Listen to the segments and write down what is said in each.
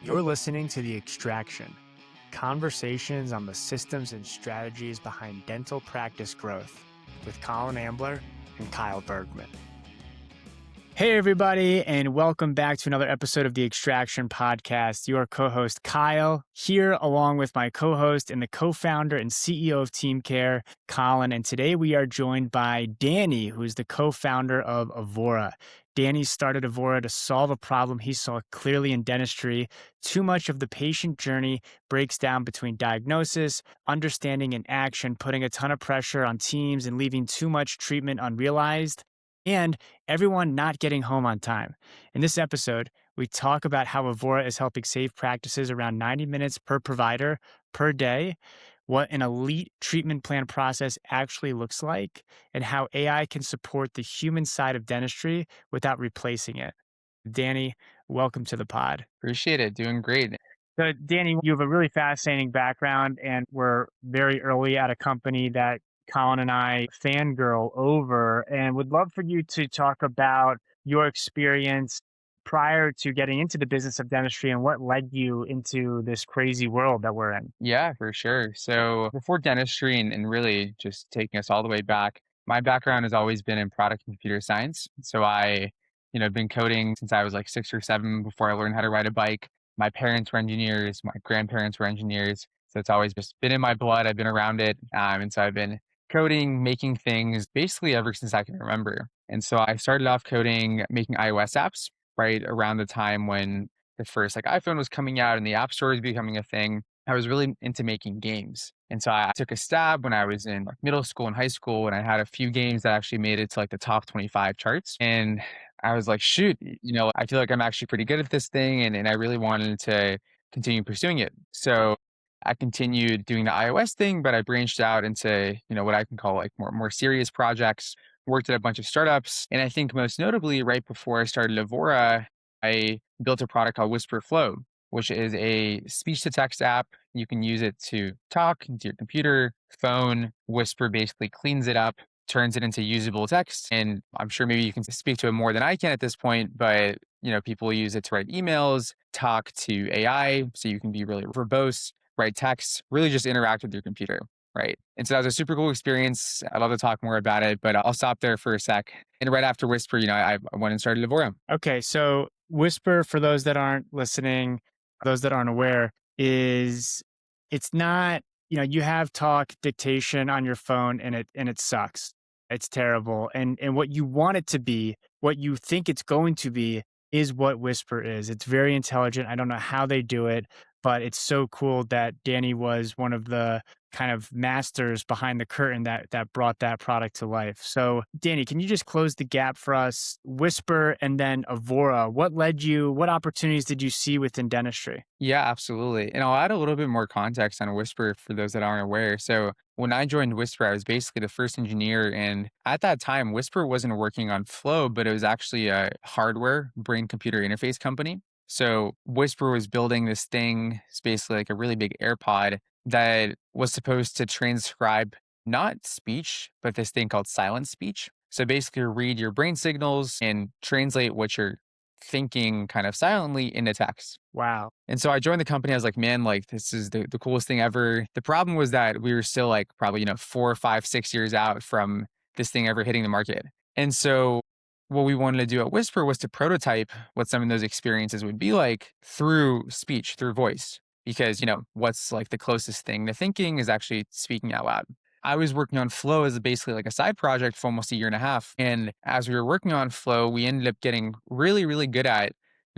You're listening to The Extraction, conversations on the systems and strategies behind dental practice growth with Colin Ambler and Kyle Bergman. Hey, everybody, and welcome back to another episode of The Extraction Podcast. Your co-host, Kyle, here along with my co-host and the co-founder and CEO of TeamCare, Colin. And today we are joined by Danny, who's the co-founder of Avora. Danny started Avora to solve a problem he saw clearly in dentistry. Too much of the patient journey breaks down between diagnosis, understanding, and action, putting a ton of pressure on teams and leaving too much treatment unrealized, and everyone not getting home on time. In this episode, we talk about how Avora is helping save practices around 90 minutes per provider per day, what an elite treatment plan process actually looks like, and how AI can support the human side of dentistry without replacing it. Danny, welcome to the pod. Appreciate it. Doing great. So, Danny, you have a really fascinating background, and we're very early at a company that Colin and I fangirl over, and would love for you to talk about your experience prior to getting into the business of dentistry and what led you into this crazy world that we're in. Yeah, for sure. So before dentistry and really just taking us all the way back, my background has always been in product and computer science. So been coding since I was like 6 or 7 before I learned how to ride a bike. My parents were engineers, my grandparents were engineers. So it's always just been in my blood. I've been around it. And so I've been coding, making things basically ever since I can remember. And so I started off coding, making iOS apps right around the time when the first like iPhone was coming out and the App Store was becoming a thing. I was really into making games. And so I took a stab when I was in like middle school and high school, and I had a few games that actually made it to like the top 25 charts. And I was like, shoot, I feel like I'm actually pretty good at this thing. And I really wanted to continue pursuing it. So I continued doing the iOS thing, but I branched out into, what I can call like more serious projects, worked at a bunch of startups. And I think most notably, right before I started Avora, I built a product called Whisper Flow, which is a speech to text app. You can use it to talk into your computer, phone. Whisper basically cleans it up, turns it into usable text. And I'm sure maybe you can speak to it more than I can at this point, but people use it to write emails, talk to AI, so you can be really verbose, write text, really just interact with your computer. Right. And so that was a super cool experience. I'd love to talk more about it, but I'll stop there for a sec. And right after Whisper, I went and started Avora. Okay, so Whisper, for those that aren't listening, those that aren't aware, it's not, you have talk dictation on your phone and it sucks. It's terrible. And what you want it to be, what you think it's going to be, is what Whisper is. It's very intelligent. I don't know how they do it, but it's so cool that Danny was one of the kind of masters behind the curtain that brought that product to life. So, Danny, can you just close the gap for us? Whisper and then Avora. What opportunities did you see within dentistry? Yeah, absolutely. And I'll add a little bit more context on Whisper for those that aren't aware. So when I joined Whisper, I was basically the first engineer. And at that time, Whisper wasn't working on Flow, but it was actually a hardware brain computer interface company. So Whisper was building this thing, it's basically like a really big AirPod that was supposed to transcribe not speech, but this thing called silent speech. So basically read your brain signals and translate what you're thinking kind of silently into text. Wow. And so I joined the company. I was like, man, like this is the coolest thing ever. The problem was that we were still like probably, 4, 5, 6 years out from this thing ever hitting the market. And so what we wanted to do at Whisper was to prototype what some of those experiences would be like through speech, through voice. Because, what's like the closest thing to thinking is actually speaking out loud. I was working on Flow as basically like a side project for almost a year and a half. And as we were working on Flow, we ended up getting really, really good at,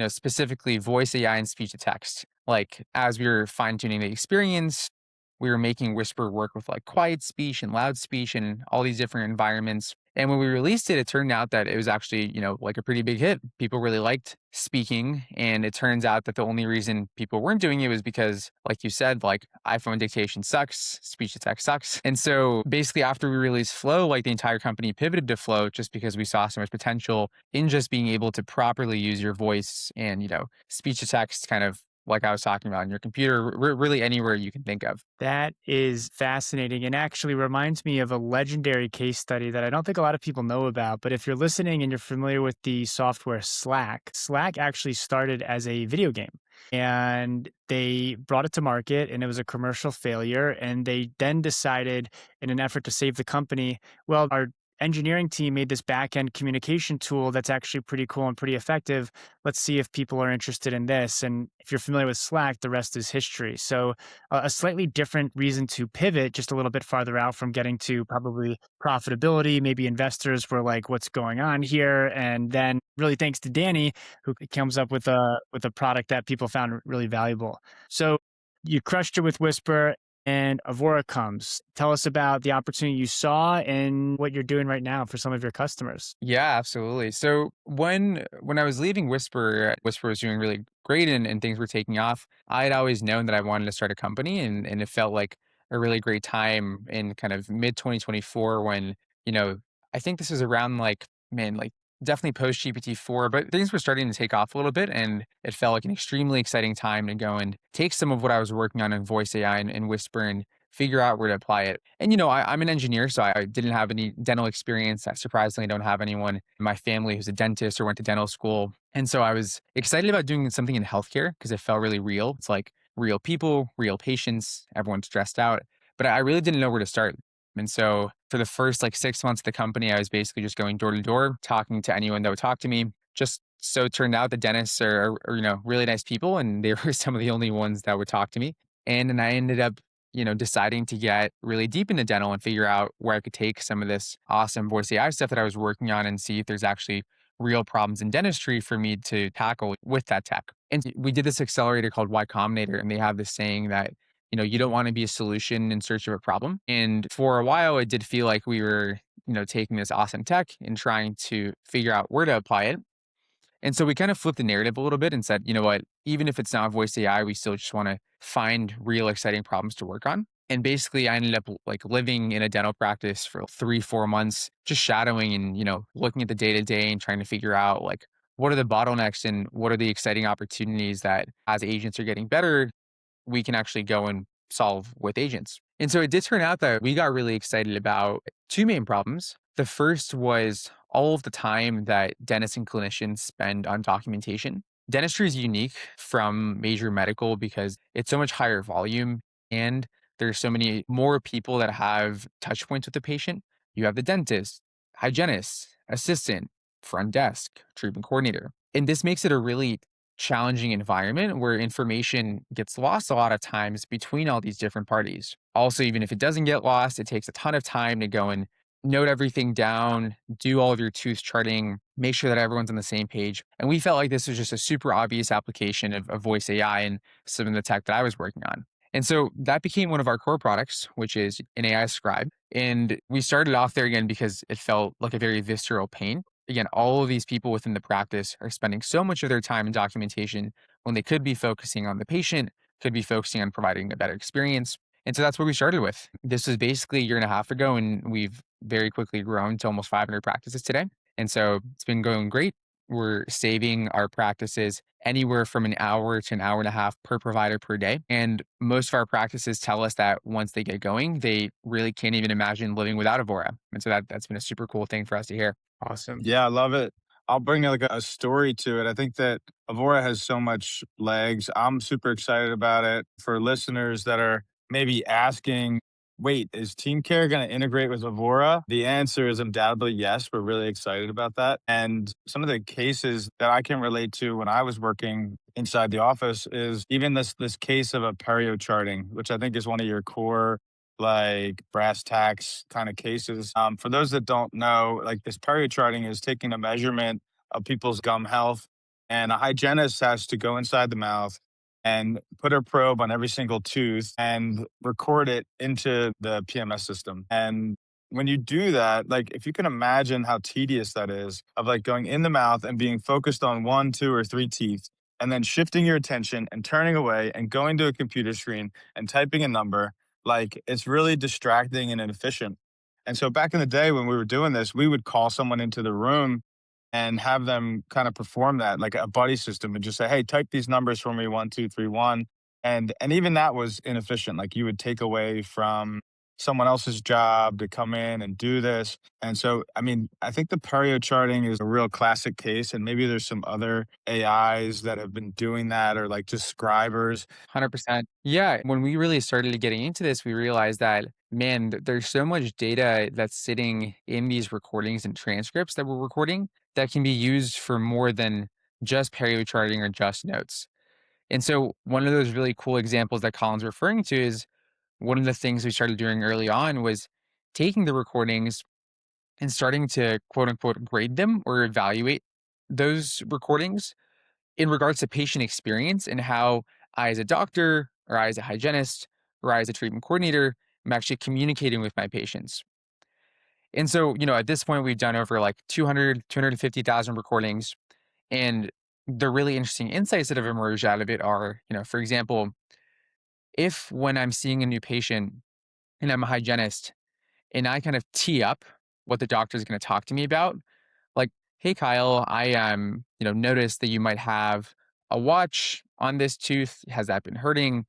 specifically voice AI and speech to text. Like as we were fine tuning the experience, we were making Whisper work with like quiet speech and loud speech and all these different environments. And when we released it, it turned out that it was actually, like a pretty big hit. People really liked speaking. And it turns out that the only reason people weren't doing it was because, like you said, like iPhone dictation sucks, speech to text sucks. And so basically after we released Flow, like the entire company pivoted to Flow just because we saw so much potential in just being able to properly use your voice and, speech to text kind of like I was talking about, on your computer, really anywhere you can think of. That is fascinating and actually reminds me of a legendary case study that I don't think a lot of people know about. But if you're listening and you're familiar with the software Slack, Slack actually started as a video game and they brought it to market and it was a commercial failure. And they then decided, in an effort to save the company, well, our engineering team made this back end communication tool that's actually pretty cool and pretty effective. Let's see if people are interested in this. And if you're familiar with Slack, the rest is history. So, a slightly different reason to pivot just a little bit farther out from getting to probably profitability. Maybe investors were like, what's going on here? And then really thanks to Danny, who comes up with a product that people found really valuable. So you crushed it with Whisper and Avora comes. Tell us about the opportunity you saw and what you're doing right now for some of your customers. Yeah, absolutely. So when I was leaving Whisper, Whisper was doing really great and things were taking off. I had always known that I wanted to start a company and it felt like a really great time in kind of mid 2024 when, you know, I think this is around like, man, like definitely post GPT-4, but things were starting to take off a little bit and it felt like an extremely exciting time to go and take some of what I was working on in voice AI and Whisper and figure out where to apply it. And, I'm an engineer, so I didn't have any dental experience. I surprisingly don't have anyone in my family who's a dentist or went to dental school. And so I was excited about doing something in healthcare because it felt really real. It's like real people, real patients, everyone's stressed out. But I really didn't know where to start. And so for the first like 6 months of the company, I was basically just going door to door, talking to anyone that would talk to me. Just so it turned out the dentists are really nice people and they were some of the only ones that would talk to me. And then I ended up deciding to get really deep into dental and figure out where I could take some of this awesome voice AI stuff that I was working on and see if there's actually real problems in dentistry for me to tackle with that tech. And we did this accelerator called Y Combinator, and they have this saying that, you don't want to be a solution in search of a problem. And for a while, it did feel like we were, taking this awesome tech and trying to figure out where to apply it. And so we kind of flipped the narrative a little bit and said, you know what, even if it's not voice AI, we still just want to find real exciting problems to work on. And basically I ended up like living in a dental practice for 3, 4 months, just shadowing and, looking at the day to day and trying to figure out like what are the bottlenecks and what are the exciting opportunities that as agents are getting better, we can actually go and solve with agents. And so it did turn out that we got really excited about two main problems. The first was all of the time that dentists and clinicians spend on documentation. Dentistry is unique from major medical because it's so much higher volume and there's so many more people that have touch points with the patient. You have the dentist, hygienist, assistant, front desk, treatment coordinator. And this makes it a really challenging environment where information gets lost a lot of times between all these different parties. Also, even if it doesn't get lost, it takes a ton of time to go and note everything down, do all of your tooth charting, make sure that everyone's on the same page. And we felt like this was just a super obvious application of voice AI and some of the tech that I was working on. And so that became one of our core products, which is an AI scribe. And we started off there again because it felt like a very visceral pain. Again, all of these people within the practice are spending so much of their time in documentation when they could be focusing on the patient, could be focusing on providing a better experience. And so that's what we started with. This was basically a year and a half ago, and we've very quickly grown to almost 500 practices today. And so it's been going great. We're saving our practices anywhere from an hour to an hour and a half per provider per day. And most of our practices tell us that once they get going, they really can't even imagine living without Avora. And so that's been a super cool thing for us to hear. Awesome. Yeah, I love it. I'll bring like a story to it. I think that Avora has so much legs. I'm super excited about it. For listeners that are maybe asking, wait, is TeamCare going to integrate with Avora? The answer is undoubtedly yes. We're really excited about that. And some of the cases that I can relate to when I was working inside the office is even this case of a perio charting, which I think is one of your core like brass tacks kind of cases. For those that don't know, like this perio charting is taking a measurement of people's gum health, and a hygienist has to go inside the mouth and put a probe on every single tooth and record it into the PMS system. And when you do that, like if you can imagine how tedious that is of like going in the mouth and being focused on one, two, or three teeth, and then shifting your attention and turning away and going to a computer screen and typing a number, like it's really distracting and inefficient. And so back in the day when we were doing this, we would call someone into the room and have them kind of perform that like a buddy system and just say, hey, type these numbers for me, 1, 2, 3, 1. And even that was inefficient. Like you would take away from someone else's job to come in and do this. And so, I mean, I think the perio charting is a real classic case. And maybe there's some other AIs that have been doing that or like just scribers. 100%. Yeah. When we really started getting into this, we realized that, man, there's so much data that's sitting in these recordings and transcripts that we're recording that can be used for more than just perio charting or just notes. And so, one of those really cool examples that Colin's referring to is one of the things we started doing early on was taking the recordings and starting to quote unquote grade them or evaluate those recordings in regards to patient experience and how I, as a doctor, or I, as a hygienist, or I, as a treatment coordinator, am actually communicating with my patients. And so, at this point, we've done over like 200, 250,000 recordings. And the really interesting insights that have emerged out of it are, for example, if when I'm seeing a new patient and I'm a hygienist and I kind of tee up what the doctor is going to talk to me about, like, hey, Kyle, I noticed that you might have a watch on this tooth. Has that been hurting?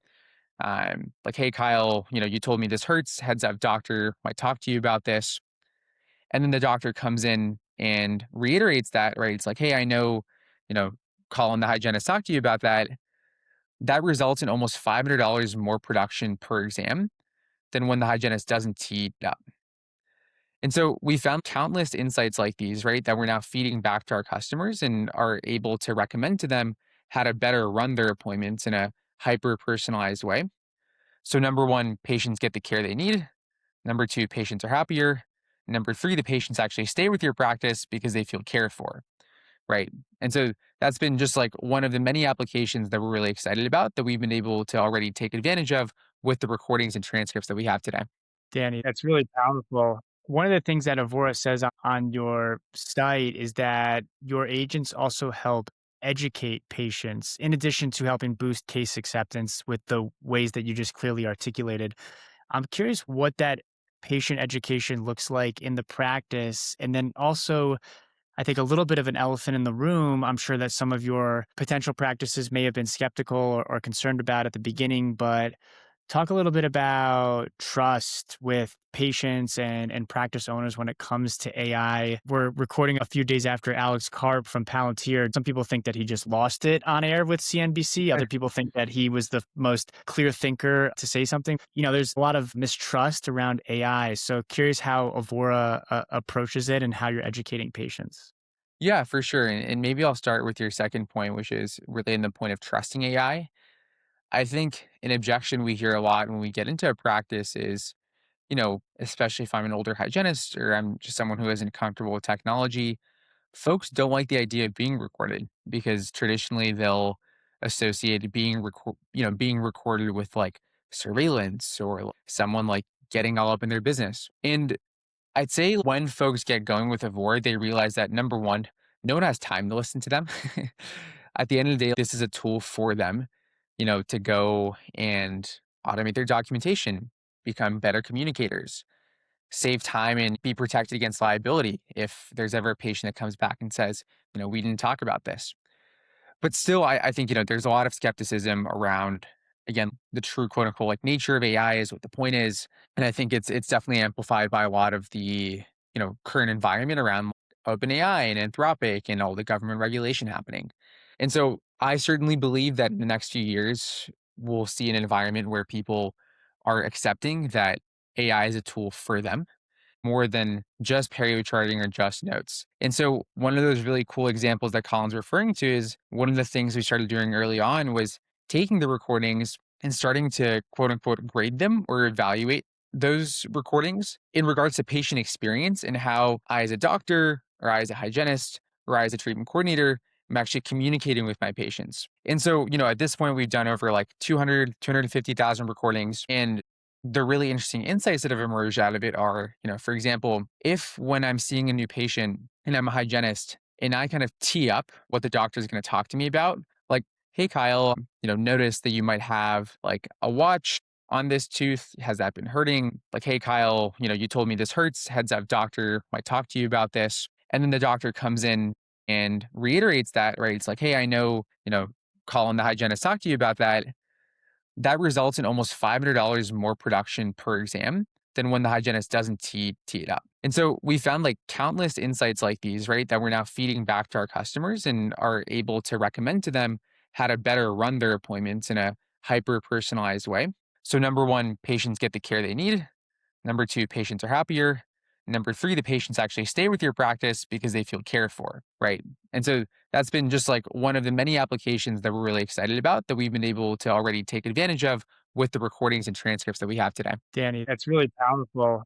Like, hey, Kyle, you told me this hurts. Heads up, doctor might talk to you about this. And then the doctor comes in and reiterates that, right? It's like, hey, I know, you know, Colin, the hygienist, talked to you about that. That results in almost $500 more production per exam than when the hygienist doesn't tee it up. And so we found countless insights like these, right, that we're now feeding back to our customers and are able to recommend to them how to better run their appointments in a hyper personalized way. So, number one, patients get the care they need. Number two, patients are happier. Number three, the patients actually stay with your practice because they feel cared for, right? And so that's been just like one of the many applications that we're really excited about that we've been able to already take advantage of with the recordings and transcripts that we have today. Danny, that's really powerful. One of the things that Avora says on your site is that your agents also help educate patients in addition to helping boost case acceptance with the ways that you just clearly articulated. I'm curious what that patient education looks like in the practice. And then also, I think a little bit of an elephant in the room. I'm sure that some of your potential practices may have been skeptical or concerned about at the beginning, but talk a little bit about trust with patients and practice owners when it comes to AI. We're recording a few days after Alex Karp from Palantir. Some people think that he just lost it on air with CNBC. Other people think that he was the most clear thinker to say something. There's a lot of mistrust around AI. So curious how Avora approaches it and how you're educating patients. Yeah, for sure. And maybe I'll start with your second point, which is really in the point of trusting AI. I think an objection we hear a lot when we get into a practice is, especially if I'm an older hygienist or I'm just someone who isn't comfortable with technology, folks don't like the idea of being recorded because traditionally they'll associate being recorded with like surveillance or someone like getting all up in their business. And I'd say when folks get going with Avora, they realize that number one, no one has time to listen to them. At the end of the day, this is a tool for them, to go and automate their documentation, become better communicators, save time and be protected against liability if there's ever a patient that comes back and says, we didn't talk about this. But still, I think, there's a lot of skepticism around, again, the true quote unquote like nature of AI is what the point is. And I think it's definitely amplified by a lot of the, current environment around OpenAI and Anthropic and all the government regulation happening. And so I certainly believe that in the next few years, we'll see an environment where people are accepting that AI is a tool for them more than just perio charting or just notes. And so one of those really cool examples that Colin's referring to is one of the things we started doing early on was taking the recordings and starting to quote unquote grade them or evaluate those recordings in regards to patient experience and how I, as a doctor, or I, as a hygienist, or I, as a treatment coordinator, I'm actually communicating with my patients. And so, at this point, we've done over like 200, 250,000 recordings. And the really interesting insights that have emerged out of it are, for example, if when I'm seeing a new patient and I'm a hygienist and I kind of tee up what the doctor is going to talk to me about, like, hey, Kyle, notice that you might have like a watch on this tooth. Has that been hurting? Like, hey, Kyle, you told me this hurts. Heads up, doctor might talk to you about this. And then the doctor comes in and reiterates that, right? It's like, hey, I know, Colin, the hygienist, talked to you about that. That results in almost $500 more production per exam than when the hygienist doesn't tee it up. And so we found like countless insights like these, right, that we're now feeding back to our customers and are able to recommend to them how to better run their appointments in a hyper personalized way. So, number one, patients get the care they need. Number two, patients are happier. Number three, the patients actually stay with your practice because they feel cared for, right? And so that's been just like one of the many applications that we're really excited about that we've been able to already take advantage of with the recordings and transcripts that we have today. Danny, that's really powerful.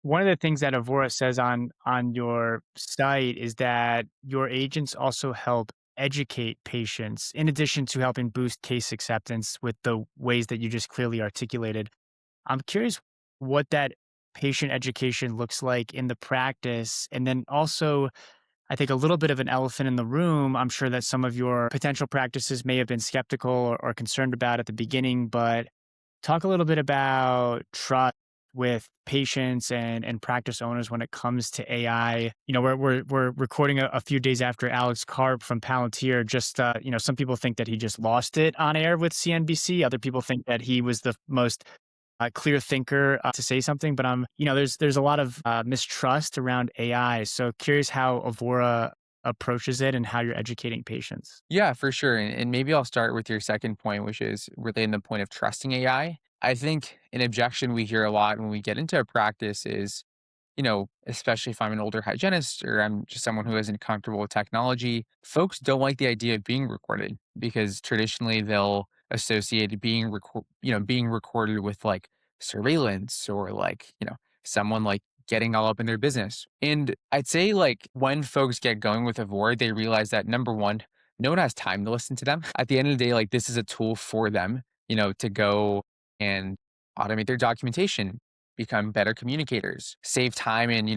One of the things that Avora says on your site is that your agents also help educate patients in addition to helping boost case acceptance with the ways that you just clearly articulated. I'm curious what that patient education looks like in the practice. And then also, I think a little bit of an elephant in the room. I'm sure that some of your potential practices may have been skeptical or concerned about at the beginning, but talk a little bit about trust with patients and practice owners when it comes to AI. We're recording a few days after Alex Karp from Palantir. Just some people think that he just lost it on air with CNBC. Other people think that he was the most clear thinker to say something. But there's a lot of mistrust around AI. So curious how Avora approaches it and how you're educating patients. Yeah, for sure. And maybe I'll start with your second point, which is really in the point of trusting AI. I think an objection we hear a lot when we get into a practice is, especially if I'm an older hygienist or I'm just someone who isn't comfortable with technology, folks don't like the idea of being recorded because traditionally they'll associate being recorded with like surveillance or like, someone like getting all up in their business. And I'd say like when folks get going with Avora, they realize that number one, no one has time to listen to them. At the end of the day, like this is a tool for them, to go and automate their documentation, become better communicators, save time and,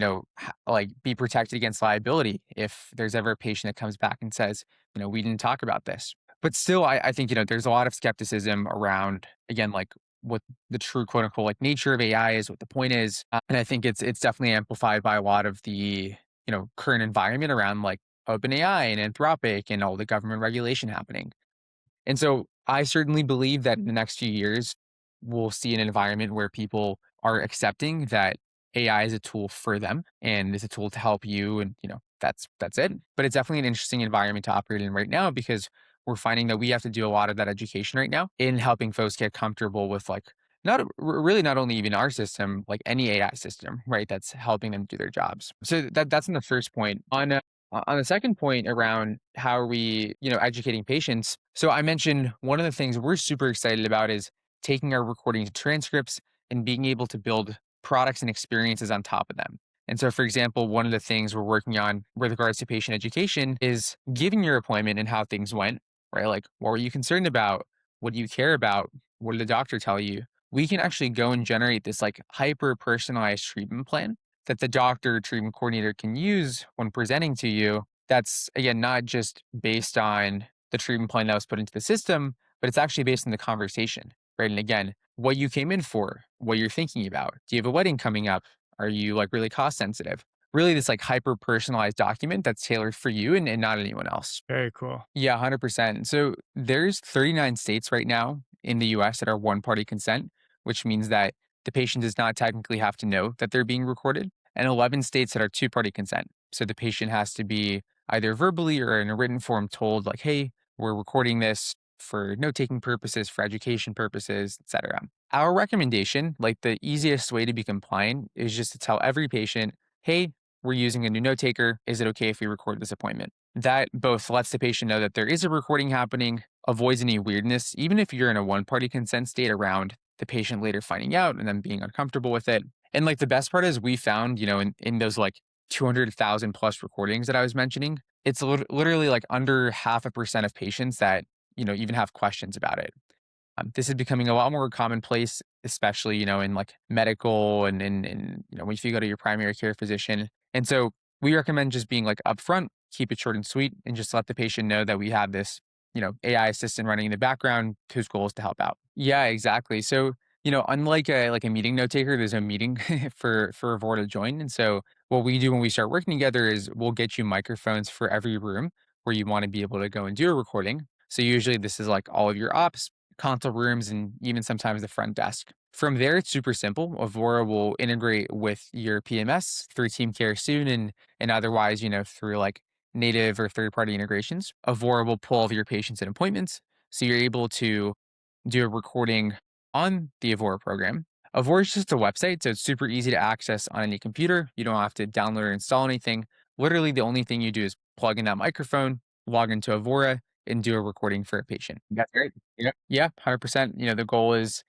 like be protected against liability if there's ever a patient that comes back and says, we didn't talk about this. But still, I think, there's a lot of skepticism around, again, like what the true quote unquote like nature of AI is, what the point is. And I think it's definitely amplified by a lot of the, current environment around like OpenAI and Anthropic and all the government regulation happening. And so I certainly believe that in the next few years, we'll see an environment where people are accepting that AI is a tool for them and is a tool to help you. And, that's it. But it's definitely an interesting environment to operate in right now because we're finding that we have to do a lot of that education right now in helping folks get comfortable with like, really not only even our system, like any AI system, right? That's helping them do their jobs. So that's in the first point. On the second point around how are we, educating patients. So I mentioned one of the things we're super excited about is taking our recordings and transcripts and being able to build products and experiences on top of them. And so, for example, one of the things we're working on with regards to patient education is giving your appointment and how things went, right? Like, what were you concerned about? What do you care about? What did the doctor tell you? We can actually go and generate this like hyper personalized treatment plan that the doctor or treatment coordinator can use when presenting to you. That's again not just based on the treatment plan that was put into the system, but it's actually based on the conversation, right? And again, what you came in for, what you're thinking about. Do you have a wedding coming up? Are you like really cost sensitive? Really, this like hyper personalized document that's tailored for you and not anyone else. Very cool. Yeah, 100%. So there's 39 states right now in the US that are one party consent, which means that the patient does not technically have to know that they're being recorded, and 11 states that are two party consent. So the patient has to be either verbally or in a written form told, like, hey, we're recording this for note taking purposes, for education purposes, etc. Our recommendation, like the easiest way to be compliant, is just to tell every patient, hey, we're using a new note taker. Is it okay if we record this appointment? That both lets the patient know that there is a recording happening, avoids any weirdness, even if you're in a one party consent state around the patient later finding out and then being uncomfortable with it. And like the best part is we found, in those like 200,000 plus recordings that I was mentioning, it's literally like under 0.5% of patients that, even have questions about it. This is becoming a lot more commonplace, especially, in like medical and if you go to your primary care physician. And so we recommend just being like upfront, keep it short and sweet, and just let the patient know that we have this, AI assistant running in the background whose goal is to help out. Yeah, exactly. So Unlike a meeting note taker, there's a meeting for Avora to join. And so what we do when we start working together is we'll get you microphones for every room where you want to be able to go and do a recording. So usually this is like all of your ops, console rooms, and even sometimes the front desk. From there, it's super simple. Avora will integrate with your PMS through TeamCare soon, and otherwise, through like native or third-party integrations. Avora will pull all of your patients and appointments, so you're able to do a recording on the Avora program. Avora is just a website, so it's super easy to access on any computer. You don't have to download or install anything. Literally, the only thing you do is plug in that microphone, log into Avora, and do a recording for a patient. That's great. Yeah, 100%. The goal is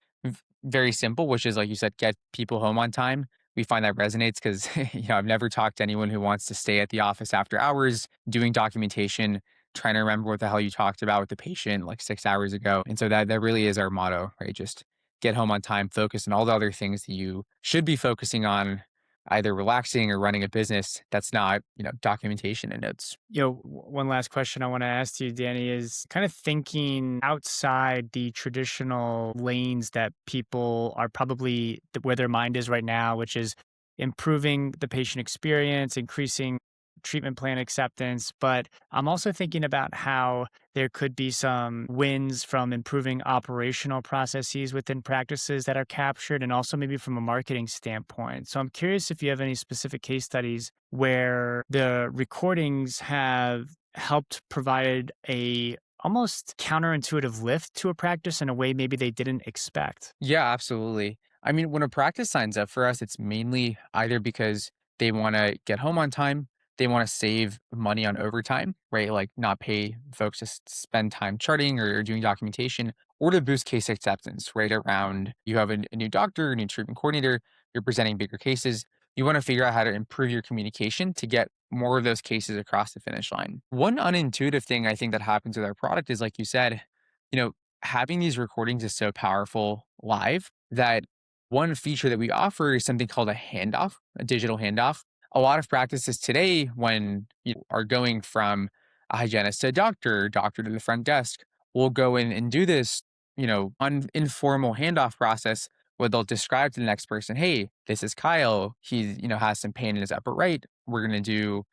very simple, which is, like you said, get people home on time. We find that resonates because I've never talked to anyone who wants to stay at the office after hours doing documentation, trying to remember what the hell you talked about with the patient like 6 hours ago. And so that really is our motto, right? Just get home on time, focus on all the other things that you should be focusing on, either relaxing or running a business that's not, documentation and notes. One last question I want to ask you, Danny, is kind of thinking outside the traditional lanes that people are probably where their mind is right now, which is improving the patient experience, increasing treatment plan acceptance. But I'm also thinking about how there could be some wins from improving operational processes within practices that are captured, and also maybe from a marketing standpoint. So I'm curious if you have any specific case studies where the recordings have helped provide a almost counterintuitive lift to a practice in a way maybe they didn't expect. Yeah, absolutely. I mean, when a practice signs up for us, it's mainly either because they want to get home on time, they want to save money on overtime, right? Like not pay folks to spend time charting or doing documentation, or to boost case acceptance, right? Around you have a new doctor, a new treatment coordinator, you're presenting bigger cases. You want to figure out how to improve your communication to get more of those cases across the finish line. One unintuitive thing I think that happens with our product is, like you said, you know, having these recordings is so powerful live that one feature that we offer is something called a handoff, a digital handoff. A lot of practices today, when you are going from a hygienist to a doctor, doctor to the front desk, will go in and do this, informal handoff process where they'll describe to the next person, hey, this is Kyle. He, has some pain in his upper right. We're going to do,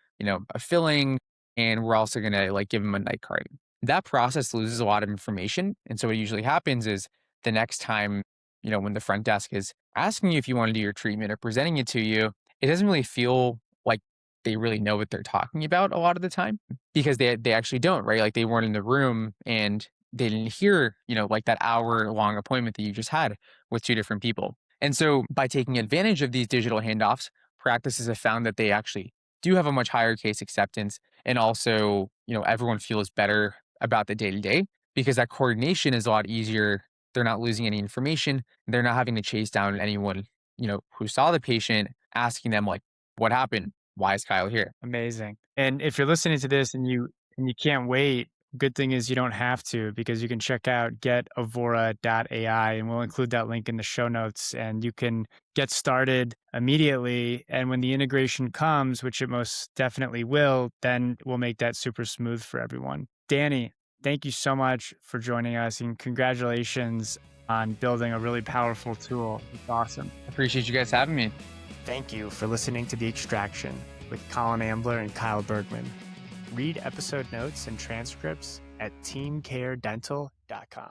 a filling, and we're also going to like give him a night card. That process loses a lot of information. And so what usually happens is the next time, when the front desk is asking you if you want to do your treatment or presenting it to you, it doesn't really feel like they really know what they're talking about a lot of the time, because they actually don't, right? Like they weren't in the room and they didn't hear, like that hour long appointment that you just had with two different people. And so by taking advantage of these digital handoffs, practices have found that they actually do have a much higher case acceptance. And also, everyone feels better about the day to day because that coordination is a lot easier. They're not losing any information. They're not having to chase down anyone, who saw the patient, asking them like, what happened? Why is Kyle here? Amazing. And if you're listening to this and you can't wait, good thing is you don't have to, because you can check out getavora.ai, and we'll include that link in the show notes, and you can get started immediately. And when the integration comes, which it most definitely will, then we'll make that super smooth for everyone. Danny, thank you so much for joining us, and congratulations on building a really powerful tool. It's awesome. Appreciate you guys having me. Thank you for listening to The Extraction with Colin Ambler and Kyle Bergman. Read episode notes and transcripts at teamcaredental.com.